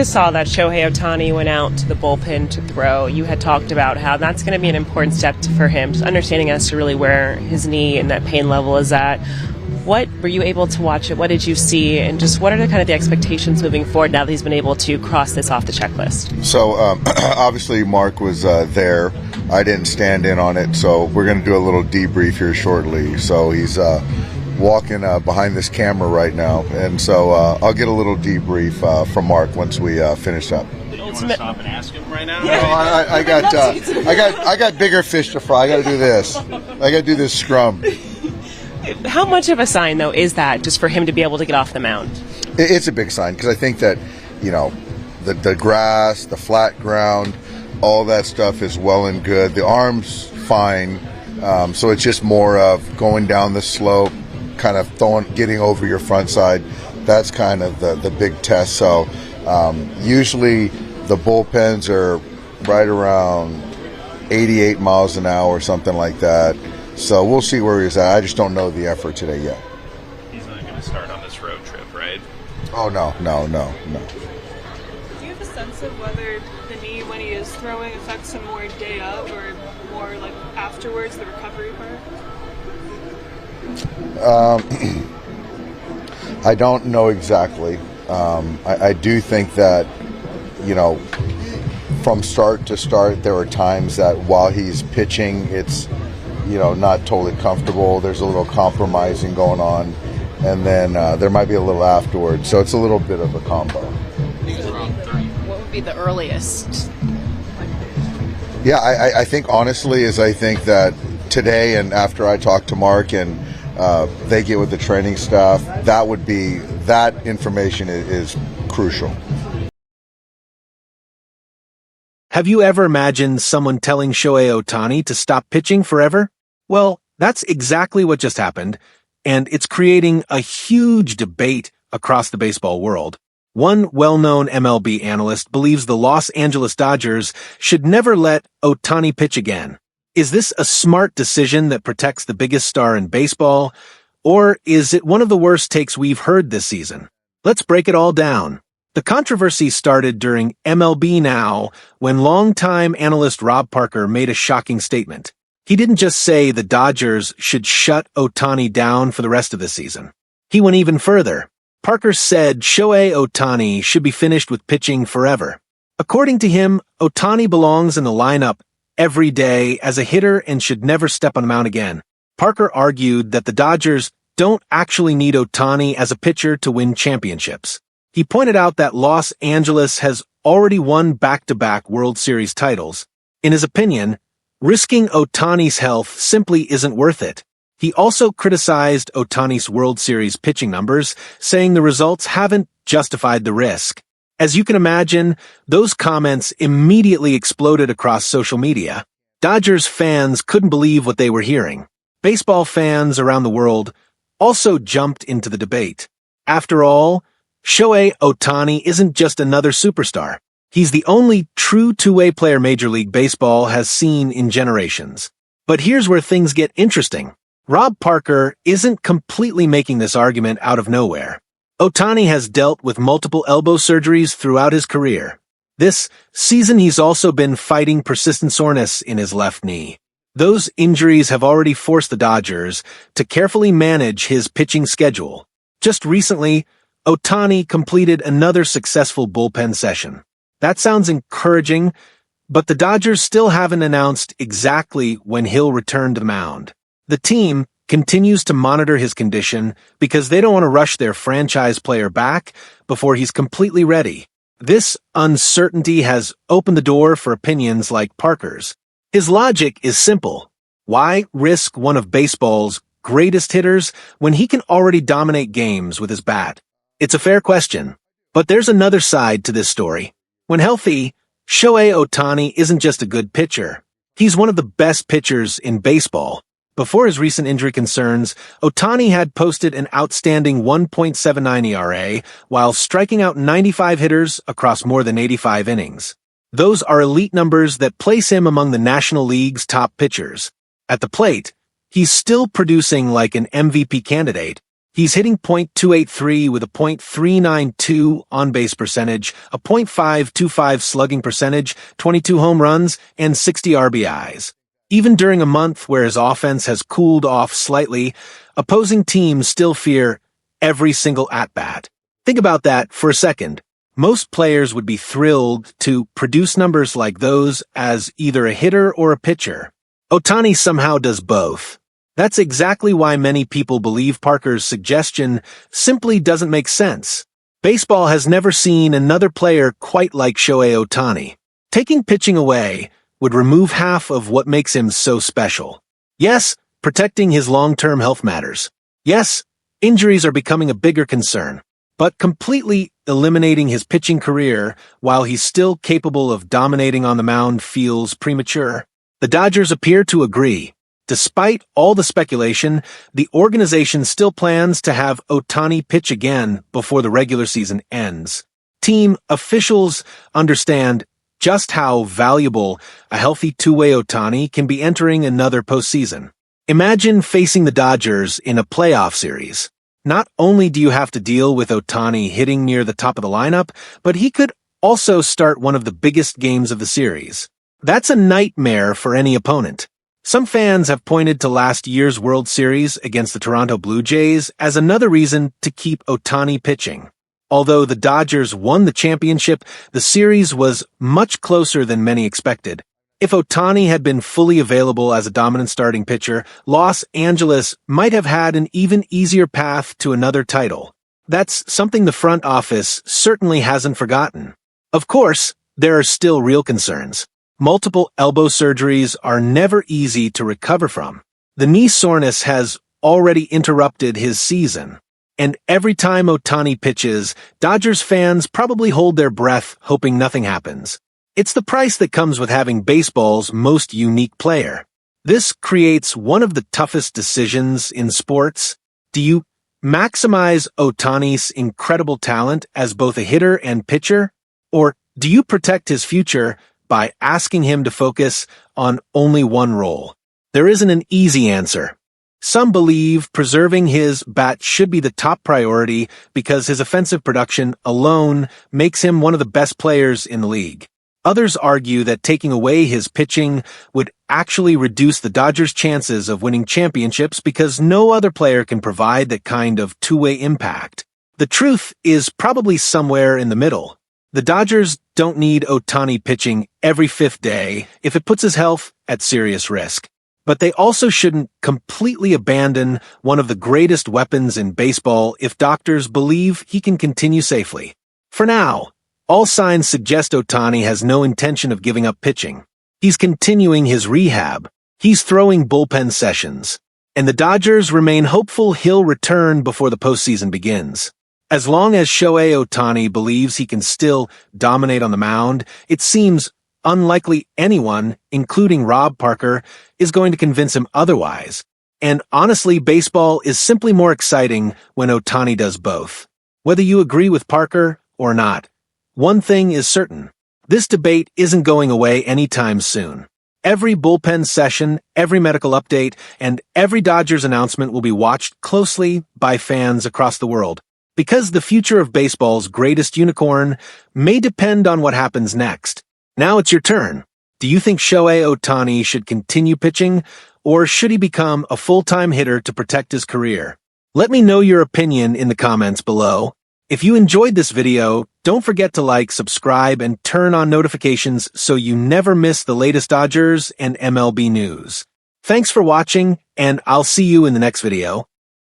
I saw that Shohei Ohtani went out to the bullpen to throw. You had talked about how that's going to be an important step for him, just understanding as to really where his knee and that pain level is at. What were you able to watch it? What did you see? And just what are the expectations moving forward now that he's been able to cross this off the checklist? So obviously Mark was there. I didn't stand in on it, so we're going to do a little debrief here shortly. So he's walking behind this camera right now, and so I'll get a little debrief from Mark once we finish up. You want to stop and ask him right now? No, I got bigger fish to fry. I got to do this. I got to do this scrum. How much of a sign, though, is that just for him to be able to get off the mound? It's a big sign because I think that, the grass, the flat ground, all that stuff is well and good. The arm's fine, so it's just more of going down the slope, kind of getting over your front side. That's kind of the big test. So usually the bullpens are right around 88 miles an hour, something like that. So we'll see where he's at. I just don't know the effort today yet. He's not going to start on this road trip, right? Oh, no. Do you have a sense of whether the knee, when he is throwing, affects him more day of or more like afterwards, the recovery part? I don't know exactly. I do think that, from start to start, there are times that while he's pitching, it's not totally comfortable. There's a little compromising going on, and then there might be a little afterwards. So it's a little bit of a combo. What would be the earliest? Yeah, I think honestly I think that today and after I talk to Mark and they get with the training staff, that information is crucial. Have you ever imagined someone telling Shohei Ohtani to stop pitching forever? Well, that's exactly what just happened, and it's creating a huge debate across the baseball world. One well-known MLB analyst believes the Los Angeles Dodgers should never let Ohtani pitch again. Is this a smart decision that protects the biggest star in baseball, or is it one of the worst takes we've heard this season? Let's break it all down. The controversy started during MLB Now when longtime analyst Rob Parker made a shocking statement. He didn't just say the Dodgers should shut Ohtani down for the rest of the season. He went even further. Parker said Shohei Ohtani should be finished with pitching forever. According to him, Ohtani belongs in the lineup every day as a hitter and should never step on the mound again. Parker argued that the Dodgers don't actually need Ohtani as a pitcher to win championships. He pointed out that Los Angeles has already won back-to-back World Series titles. In his opinion, risking Ohtani's health simply isn't worth it. He also criticized Ohtani's World Series pitching numbers, saying the results haven't justified the risk. As you can imagine, those comments immediately exploded across social media. Dodgers fans couldn't believe what they were hearing. Baseball fans around the world also jumped into the debate. After all, Shohei Ohtani isn't just another superstar. He's the only true two-way player Major League Baseball has seen in generations. But here's where things get interesting. Rob Parker isn't completely making this argument out of nowhere. Ohtani has dealt with multiple elbow surgeries throughout his career. This season he's also been fighting persistent soreness in his left knee. Those injuries have already forced the Dodgers to carefully manage his pitching schedule. Just recently, Ohtani completed another successful bullpen session. That sounds encouraging, but the Dodgers still haven't announced exactly when he'll return to the mound. The team continues to monitor his condition because they don't want to rush their franchise player back before he's completely ready. This uncertainty has opened the door for opinions like Parker's. His logic is simple. Why risk one of baseball's greatest hitters when he can already dominate games with his bat? It's a fair question, but there's another side to this story. When healthy, Shohei Ohtani isn't just a good pitcher. He's one of the best pitchers in baseball. Before his recent injury concerns, Ohtani had posted an outstanding 1.79 ERA while striking out 95 hitters across more than 85 innings. Those are elite numbers that place him among the National League's top pitchers. At the plate, he's still producing like an MVP candidate. He's hitting .283 with a .392 on-base percentage, a .525 slugging percentage, 22 home runs, and 60 RBIs. Even during a month where his offense has cooled off slightly, opposing teams still fear every single at-bat. Think about that for a second. Most players would be thrilled to produce numbers like those as either a hitter or a pitcher. Ohtani somehow does both. That's exactly why many people believe Parker's suggestion simply doesn't make sense. Baseball has never seen another player quite like Shohei Ohtani. Taking pitching away would remove half of what makes him so special. Yes, protecting his long-term health matters. Yes, injuries are becoming a bigger concern. But completely eliminating his pitching career while he's still capable of dominating on the mound feels premature. The Dodgers appear to agree. Despite all the speculation, the organization still plans to have Ohtani pitch again before the regular season ends. Team officials understand just how valuable a healthy two-way Ohtani can be entering another postseason. Imagine facing the Dodgers in a playoff series. Not only do you have to deal with Ohtani hitting near the top of the lineup, but he could also start one of the biggest games of the series. That's a nightmare for any opponent. Some fans have pointed to last year's World Series against the Toronto Blue Jays as another reason to keep Ohtani pitching. Although the Dodgers won the championship, the series was much closer than many expected. If Ohtani had been fully available as a dominant starting pitcher, Los Angeles might have had an even easier path to another title. That's something the front office certainly hasn't forgotten. Of course, there are still real concerns. Multiple elbow surgeries are never easy to recover from. The knee soreness has already interrupted his season. And every time Ohtani pitches, Dodgers fans probably hold their breath hoping nothing happens. It's the price that comes with having baseball's most unique player. This creates one of the toughest decisions in sports. Do you maximize Ohtani's incredible talent as both a hitter and pitcher? Or do you protect his future by asking him to focus on only one role? There isn't an easy answer. Some believe preserving his bat should be the top priority because his offensive production alone makes him one of the best players in the league. Others argue that taking away his pitching would actually reduce the Dodgers' chances of winning championships because no other player can provide that kind of two-way impact. The truth is probably somewhere in the middle. The Dodgers don't need Ohtani pitching every fifth day if it puts his health at serious risk. But they also shouldn't completely abandon one of the greatest weapons in baseball if doctors believe he can continue safely. For now, all signs suggest Ohtani has no intention of giving up pitching. He's continuing his rehab. He's throwing bullpen sessions. And the Dodgers remain hopeful he'll return before the postseason begins. As long as Shohei Ohtani believes he can still dominate on the mound, it seems unlikely anyone, including Rob Parker, is going to convince him otherwise. And honestly, baseball is simply more exciting when Ohtani does both. Whether you agree with Parker or not, one thing is certain. This debate isn't going away anytime soon. Every bullpen session, every medical update, and every Dodgers announcement will be watched closely by fans across the world. Because the future of baseball's greatest unicorn may depend on what happens next. Now it's your turn. Do you think Shohei Ohtani should continue pitching, or should he become a full-time hitter to protect his career? Let me know your opinion in the comments below. If you enjoyed this video, don't forget to like, subscribe, and turn on notifications so you never miss the latest Dodgers and MLB news. Thanks for watching, and I'll see you in the next video.